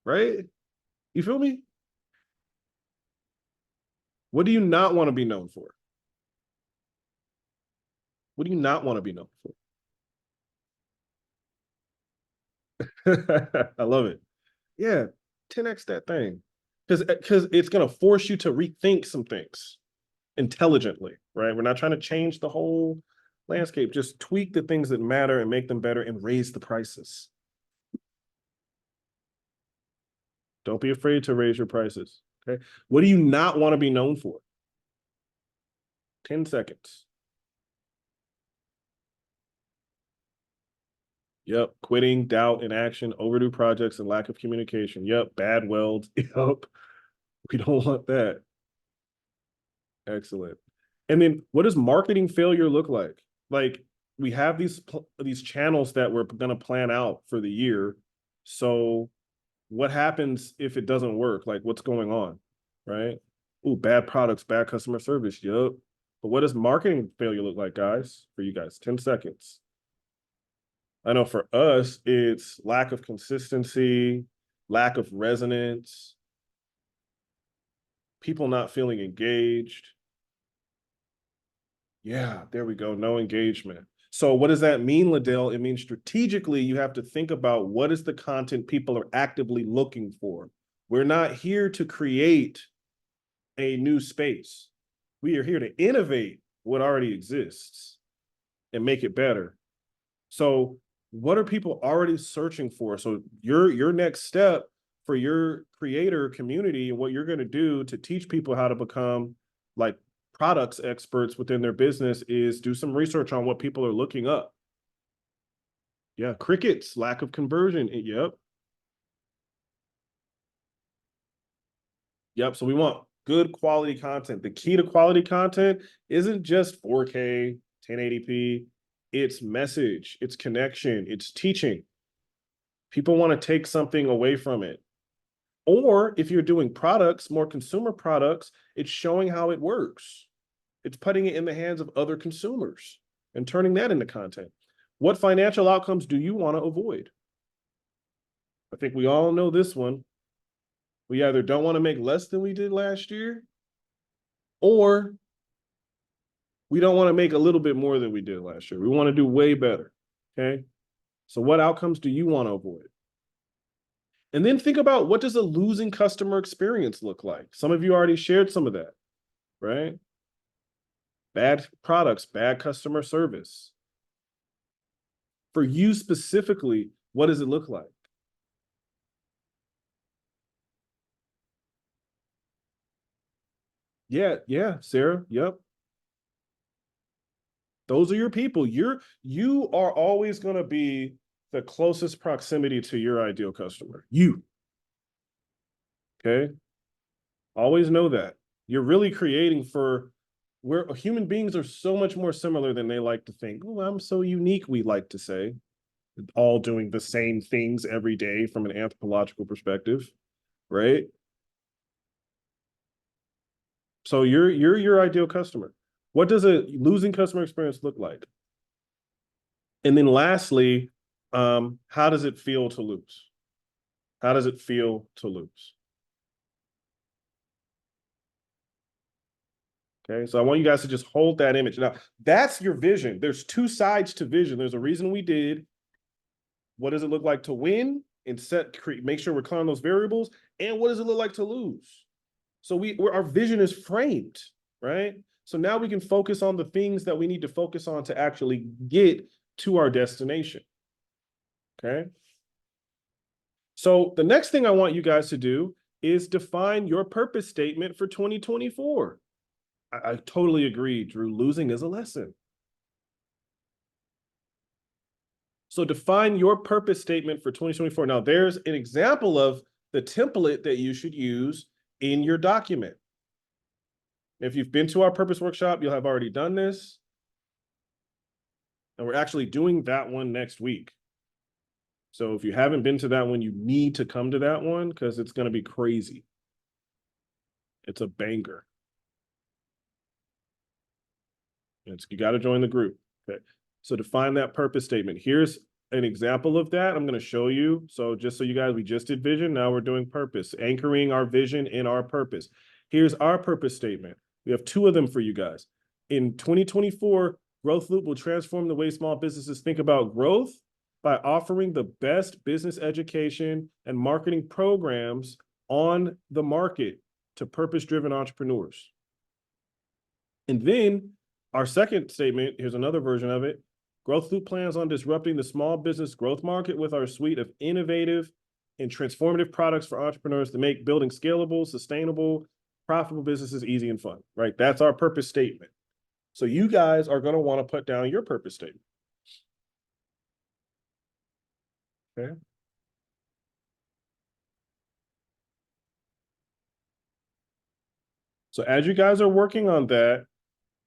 right? You feel me? What do you not want to be known for? What do you not want to be known for? I love it. Yeah, 10x that thing. Because it's going to force you to rethink some things intelligently, right? We're not trying to change the whole landscape. Just tweak the things that matter and make them better and raise the prices. Don't be afraid to raise your prices, okay? What do you not want to be known for? 10 seconds. Yep, quitting, doubt, inaction, overdue projects, and lack of communication. Yep, bad welds. Yep, we don't want that. Excellent. And then what does marketing failure look like? Like, we have these channels that we're going to plan out for the year. So what happens if it doesn't work? Like, what's going on, right? Ooh, bad products, bad customer service. Yep. But what does marketing failure look like, guys? For you guys, 10 seconds. I know for us, it's lack of consistency, lack of resonance, people not feeling engaged. Yeah, there we go. No engagement. So what does that mean, Liddell? It means strategically, you have to think about what is the content people are actively looking for. We're not here to create a new space. We are here to innovate what already exists and make it better. So what are people already searching for? So your next step for your creator community and what you're going to do to teach people how to become like products experts within their business is do some research on what people are looking up. Yeah, crickets, lack of conversion. Yep. Yep. So we want good quality content. The key to quality content isn't just 4K, 1080p. It's message, it's connection, it's teaching. People want to take something away from it. Or if you're doing products, more consumer products, it's showing how it works. It's putting it in the hands of other consumers and turning that into content. What financial outcomes do you want to avoid? I think we all know this one. We either don't want to make less than we did last year, or we don't want to make a little bit more than we did last year. We want to do way better, okay? So what outcomes do you want to avoid? And then think about, what does a losing customer experience look like? Some of you already shared some of that, right? Bad products, bad customer service. For you specifically, what does it look like? Yeah, Sarah, yep. Those are your people. You are always going to be the closest proximity to your ideal customer. You. Okay? Always know that. You're really creating for where human beings are so much more similar than they like to think. Oh, I'm so unique, we like to say. All doing the same things every day from an anthropological perspective, right? So you're your ideal customer. What does a losing customer experience look like? And then lastly, how does it feel to lose? How does it feel to lose? Okay, so I want you guys to just hold that image. Now, that's your vision. There's two sides to vision. There's a reason we did. What does it look like to win and make sure we're clear on those variables? And what does it look like to lose? So our vision is framed, right? So now we can focus on the things that we need to focus on to actually get to our destination, okay? So the next thing I want you guys to do is define your purpose statement for 2024. I totally agree, Drew. Losing is a lesson. So define your purpose statement for 2024. Now, there's an example of the template that you should use in your document. If you've been to our purpose workshop, you'll have already done this. And we're actually doing that one next week. So if you haven't been to that one, you need to come to that one because it's going to be crazy. It's a banger. You got to join the group. Okay. So define that purpose statement. Here's an example of that. I'm going to show you. So just so you guys, we just did vision. Now we're doing purpose, anchoring our vision in our purpose. Here's our purpose statement. We have two of them for you guys. In 2024, Growth Loop will transform the way small businesses think about growth by offering the best business education and marketing programs on the market to purpose-driven entrepreneurs. And then our second statement, here's another version of it. Growth Loop plans on disrupting the small business growth market with our suite of innovative and transformative products for entrepreneurs to make building scalable, sustainable, profitable businesses easy and fun, right? That's our purpose statement. So you guys are going to want to put down your purpose statement. Okay. So as you guys are working on that,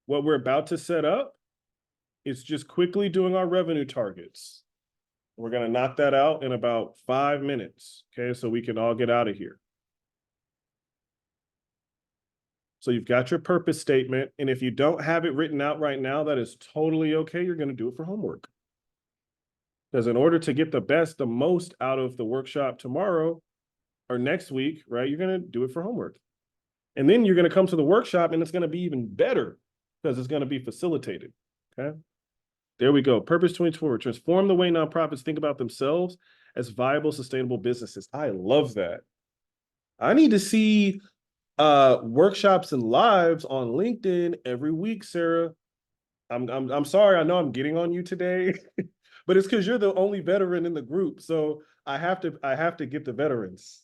what we're about to set up is just quickly doing our revenue targets. We're going to knock that out in about 5 minutes, okay? So we can all get out of here. So you've got your purpose statement, and if you don't have it written out right now, that is totally okay. You're going to do it for homework. Because in order to get the most out of the workshop tomorrow or next week, right, you're going to do it for homework. And then you're going to come to the workshop and it's going to be even better because it's going to be facilitated, okay? There we go. Purpose 2024, transform the way nonprofits think about themselves as viable, sustainable businesses. I love that. I need to see Workshops and lives on LinkedIn every week, Sarah. I'm sorry, I know I'm getting on you today, but it's because you're the only veteran in the group. So I have to get the veterans.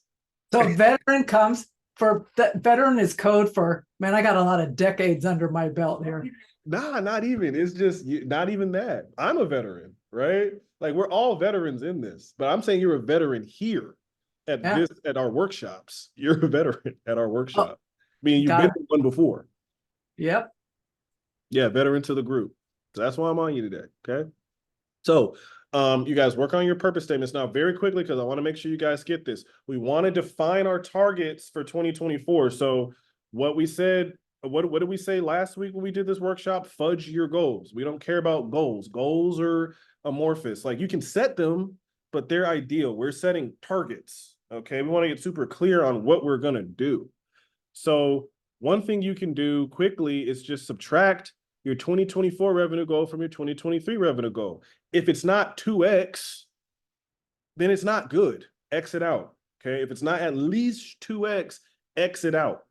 So veteran comes for veteran is code for, man, I got a lot of decades under my belt here. Nah, not even. It's just not even that. I'm a veteran, right? Like we're all veterans in this, but I'm saying you're a veteran here at at our workshops. You're a veteran at our workshop. I mean, you've been to one before. Yep. Yeah, veteran to the group. So that's why I'm on you today. Okay. So you guys work on your purpose statements now very quickly because I want to make sure you guys get this. We want to define our targets for 2024. So what we said, what did we say last week when we did this workshop? Fudge your goals. We don't care about goals. Goals are amorphous. Like you can set them, but they're ideal. We're setting targets. Okay. We want to get super clear on what we're going to do. So one thing you can do quickly is just subtract your 2024 revenue goal from your 2023 revenue goal. If it's not 2x, then it's not good. X it out. Okay. If it's not at least 2x, X it out.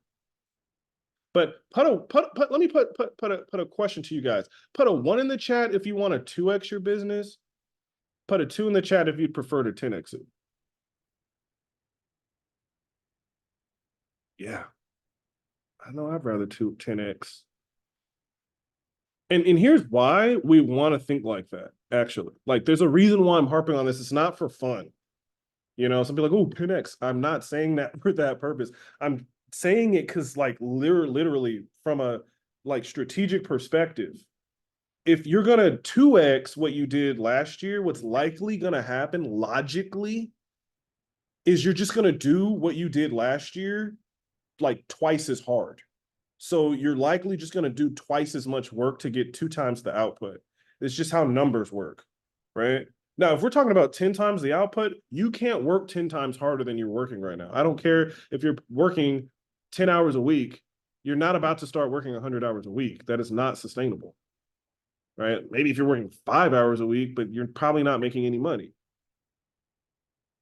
But let me put a question to you guys. Put a 1 in the chat if you want to 2x your business. Put a 2 in the chat if you'd prefer to 10x it. Yeah. I know I'd rather 10x. And here's why we want to think like that, actually. Like, there's a reason why I'm harping on this. It's not for fun. You know, some people are like, oh, 10x. I'm not saying that for that purpose. I'm saying it because, like, literally from a, like, strategic perspective, if you're going to 2x what you did last year, what's likely going to happen logically is you're just going to do what you did last year, like, twice as hard. So you're likely just going to do twice as much work to get 2 times the output. It's just how numbers work, right? Now, if we're talking about 10 times the output, you can't work 10 times harder than you're working right now. I don't care if you're working 10 hours a week, you're not about to start working 100 hours a week. That is not sustainable, right? Maybe if you're working 5 hours a week, but you're probably not making any money.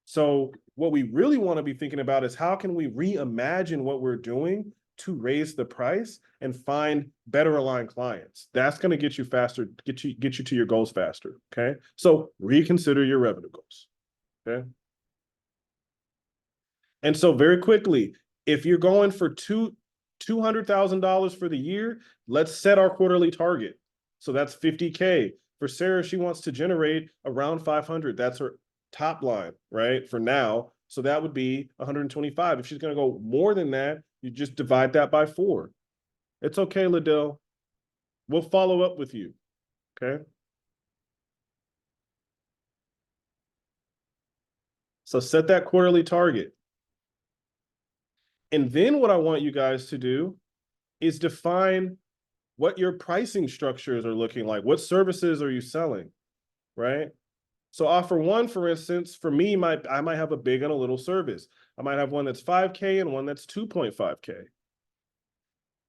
So what we really want to be thinking about is how can we reimagine what we're doing to raise the price and find better aligned clients. That's going to get you faster, get you to your goals faster. Okay. So reconsider your revenue goals. Okay. And so very quickly, if you're going for $200,000 for the year, let's set our quarterly target. So that's 50K. For Sarah, she wants to generate around 500. That's her top line, right? For now. So that would be 125. If she's going to go more than that, you just divide that by 4. It's okay, Liddell. We'll follow up with you. Okay. So set that quarterly target. And then what I want you guys to do is define what your pricing structures are looking like. What services are you selling, right? So offer 1, for instance, for me, I might have a big and a little service. I might have one that's 5K and one that's 2.5K.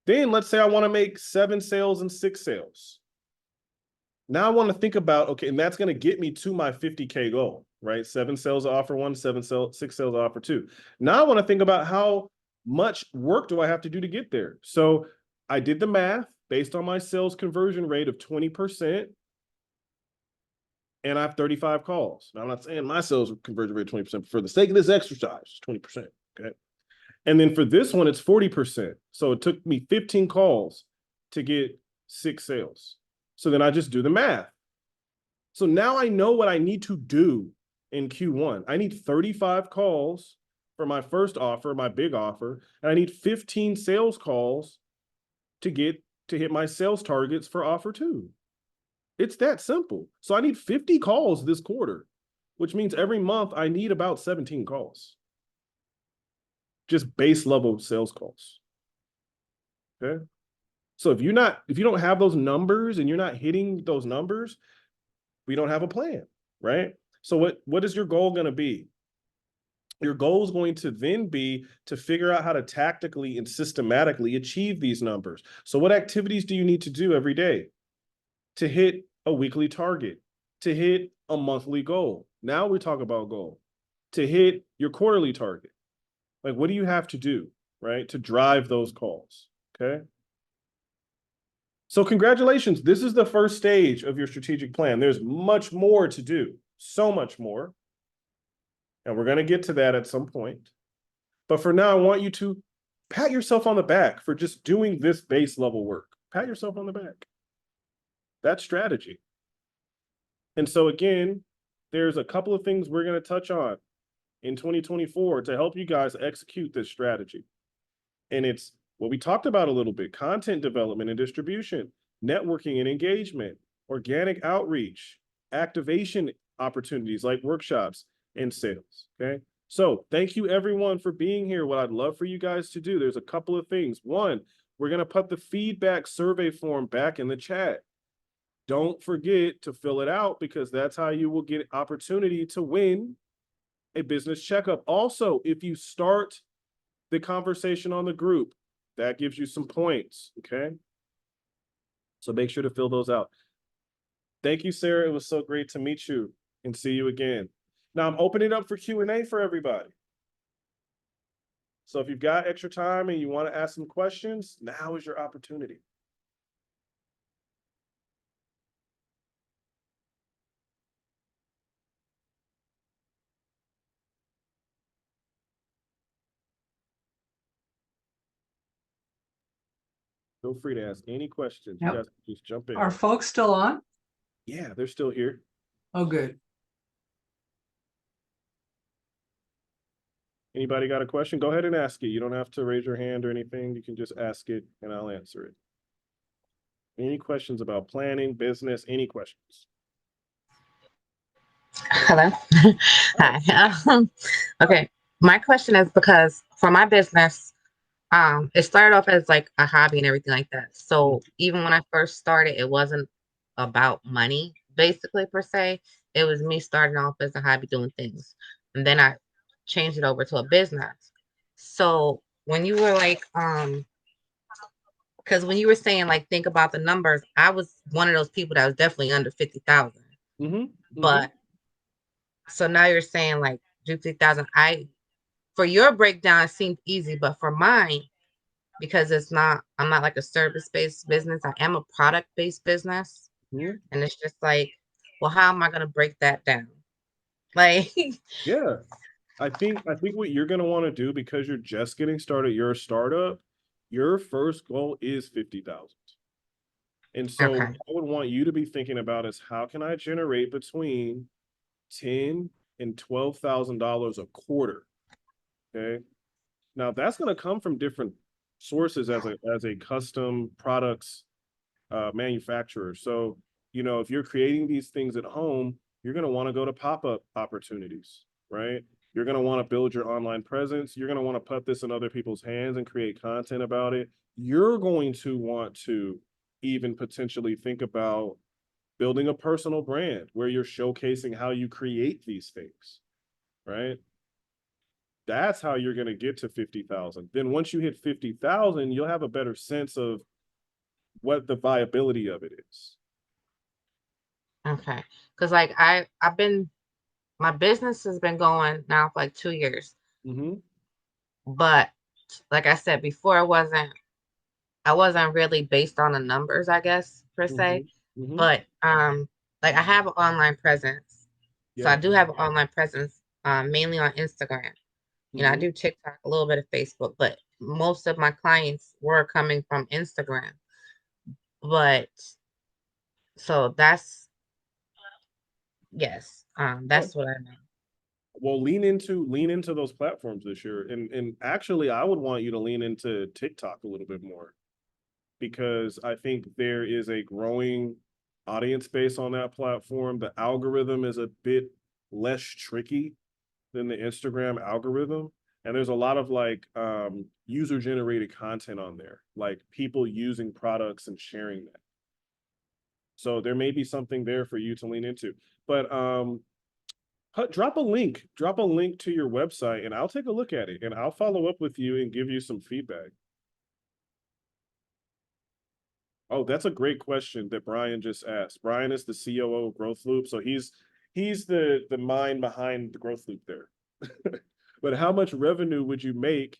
Then let's say I want to make 7 sales and 6 sales. Now I want to think about, okay, and that's going to get me to my 50K goal, right? 7 sales I offer 1, 6 sales I offer 2. Now I want to think about how much work do I have to do to get there? So I did the math based on my sales conversion rate of 20%. And I have 35 calls. Now, I'm not saying my sales conversion rate 20%, but for the sake of this exercise, 20%. Okay. And then for this one, it's 40%. So it took me 15 calls to get 6 sales. So then I just do the math. So now I know what I need to do in Q1. I need 35 calls for my first offer, my big offer, and I need 15 sales calls to hit my sales targets for offer 2. It's that simple. So I need 50 calls this quarter, which means every month I need about 17 calls. Just base level sales calls. Okay. So if you don't have those numbers and you're not hitting those numbers, we don't have a plan, right? So what is your goal going to be? Your goal is going to then be to figure out how to tactically and systematically achieve these numbers. So what activities do you need to do every day to hit a weekly target, to hit a monthly goal? Now we talk about goal. To hit your quarterly target. Like, what do you have to do? right? To drive those calls, okay? So congratulations, this is the first stage of your strategic plan. There's much more to do, so much more. And we're gonna get to that at some point. But for now, I want you to pat yourself on the back for just doing this base level work. Pat yourself on the back. That's strategy. And so again, there's a couple of things we're gonna touch on in 2024 to help you guys execute this strategy. And it's what we talked about a little bit: content development and distribution, networking and engagement, organic outreach, activation opportunities like workshops, and sales. Okay. So thank you everyone for being here. What I'd love for you guys to do, there's a couple of things. One, we're going to put the feedback survey form back in the chat. Don't forget to fill it out, because that's how you will get opportunity to win a business checkup. Also, if you start the conversation on the group, that gives you some points, okay? So make sure to fill those out. Thank you, Sarah. It was so great to meet you and see you again. Now I'm opening up for Q&A for everybody. So if you've got extra time and you want to ask some questions, now is your opportunity. Feel free to ask any questions. Yep. You guys just jump in. Are folks still on? Yeah, they're still here. Oh, good. Anybody got a question? Go ahead and ask it. You don't have to raise your hand or anything. You can just ask it and I'll answer it. Any questions about planning, business, any questions? Hello. Hi. Okay. My question is, because for my business, it started off as like a hobby and everything like that. So even when I first started, it wasn't about money, basically, per se. It was me starting off as a hobby doing things. And then I changed it over to a business. So when you were like, because when you were saying like think about the numbers, I was one of those people that was definitely under 50,000. But so now you're saying like do 50,000. For your breakdown, it seemed easy, but for mine, because I'm not like a service-based business. I am a product-based business. And it's just like, well, how am I going to break that down? Like, yeah, I think what you're going to want to do, because you're just getting started, you're a startup, your first goal is 50,000. And so okay. what I would want you to be thinking about is, how can I generate between $10,000 and $12,000 a quarter? Okay. Now that's going to come from different sources as a custom products manufacturer. So, you know, if you're creating these things at home, you're going to want to go to pop-up opportunities, right? You're going to want to build your online presence. You're going to want to put this in other people's hands and create content about it. You're going to want to even potentially think about building a personal brand where you're showcasing how you create these things, right? That's how you're going to get to 50,000. Then once you hit 50,000, you'll have a better sense of what the viability of it is. Okay. Because like my business has been going now for like 2 years. But like I said before, I wasn't really based on the numbers, I guess, per se. But like I have an online presence. So I do have an online presence, mainly on Instagram. You know, I do TikTok, a little bit of Facebook, but most of my clients were coming from Instagram. But so that's yes, that's what I meant. Well, lean into those platforms this year. And actually I would want you to lean into TikTok a little bit more, because I think there is a growing audience base on that platform. The algorithm is a bit less tricky than the Instagram algorithm. And there's a lot of like user generated content on there, like people using products and sharing that. So there may be something there for you to lean into. But drop a link to your website and I'll take a look at it and I'll follow up with you and give you some feedback. Oh, that's a great question that Brian just asked. Brian is the COO of Growth Loop. So he's the mind behind the Growth Loop there. But how much revenue would you make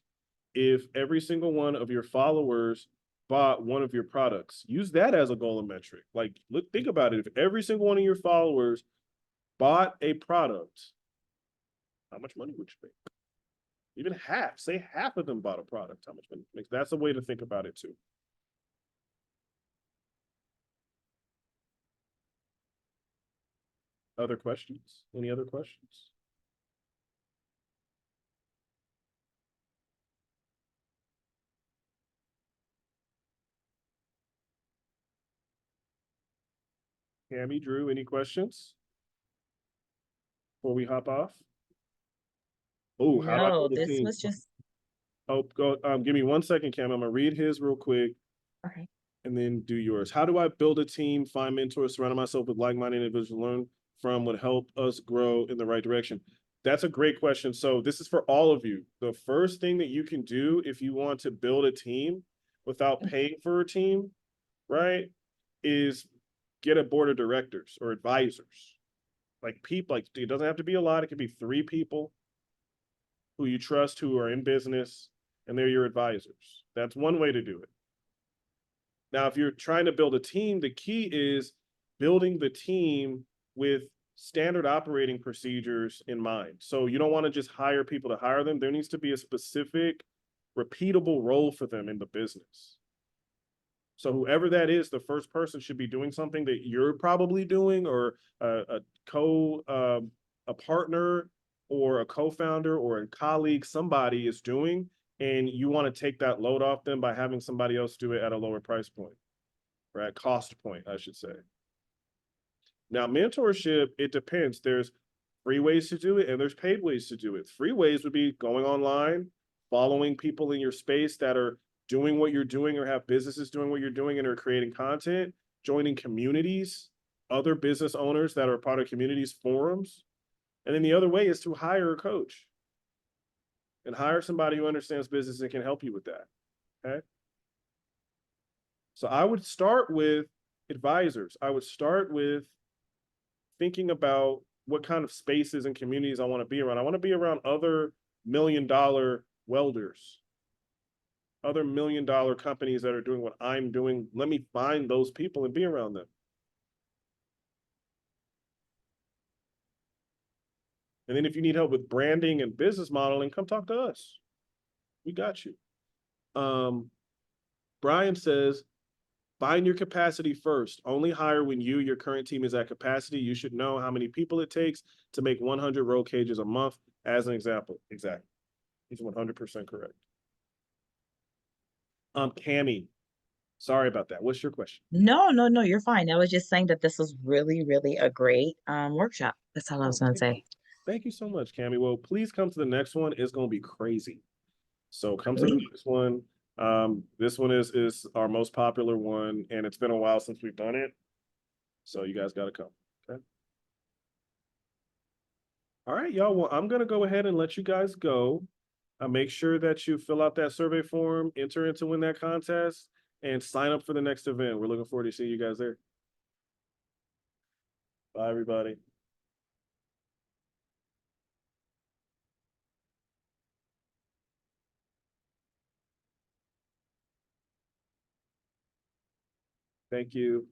if every single one of your followers bought one of your products. Use that as a goal and metric. Like, look, think about it. If every single one of your followers bought a product, how much money would you make? Even half, say half of them bought a product, how much money makes? That's a way to think about it too. Other questions? Any other questions? Cammy, Drew, any questions before we hop off? Oh, how do I No, build a this team? was just Oh, go. Give me 1 second, Cam. I'm gonna read his real quick, okay. and then do yours. How do I build a team, find mentors, surround myself with like-minded individuals, learn from would help us grow in the right direction? That's a great question. So this is for all of you. The first thing that you can do if you want to build a team without paying for a team, right, is get a board of directors or advisors. Like people, like it doesn't have to be a lot. It could be 3 people who you trust, who are in business, and they're your advisors. That's one way to do it. Now, if you're trying to build a team, the key is building the team with standard operating procedures in mind. So you don't want to just hire people to hire them. There needs to be a specific, repeatable role for them in the business. So whoever that is, the first person should be doing something that you're probably doing, or a partner or a co-founder or a colleague, somebody is doing, and you want to take that load off them by having somebody else do it at a lower price point, or at cost point, I should say. Now, mentorship, it depends. There's free ways to do it and there's paid ways to do it. Free ways would be going online, following people in your space that are doing what you're doing or have businesses doing what you're doing and are creating content, joining communities, other business owners that are part of communities, forums. And then the other way is to hire a coach and hire somebody who understands business and can help you with that. Okay. So I would start with advisors. I would start with thinking about what kind of spaces and communities I want to be around. I want to be around other $1 million welders, other $1 million companies that are doing what I'm doing. Let me find those people and be around them. And then if you need help with branding and business modeling, come talk to us. We got you. Brian says, find your capacity first. Only hire when your current team is at capacity. You should know how many people it takes to make 100 roll cages a month, as an example. Exactly. He's 100% correct. Cammy, sorry about that. What's your question? No, you're fine. I was just saying that this was really, really a great workshop. That's all I was gonna say. Thank you so much, Cammy. Well, please come to the next one. It's gonna be crazy. So come to the next one. This one is our most popular one, and it's been a while since we've done it. So you guys gotta come. Okay. All right, y'all. Well, I'm gonna go ahead and let you guys go. Make sure that you fill out that survey form, enter to win that contest, and sign up for the next event. We're looking forward to seeing you guys there. Bye, everybody. Thank you.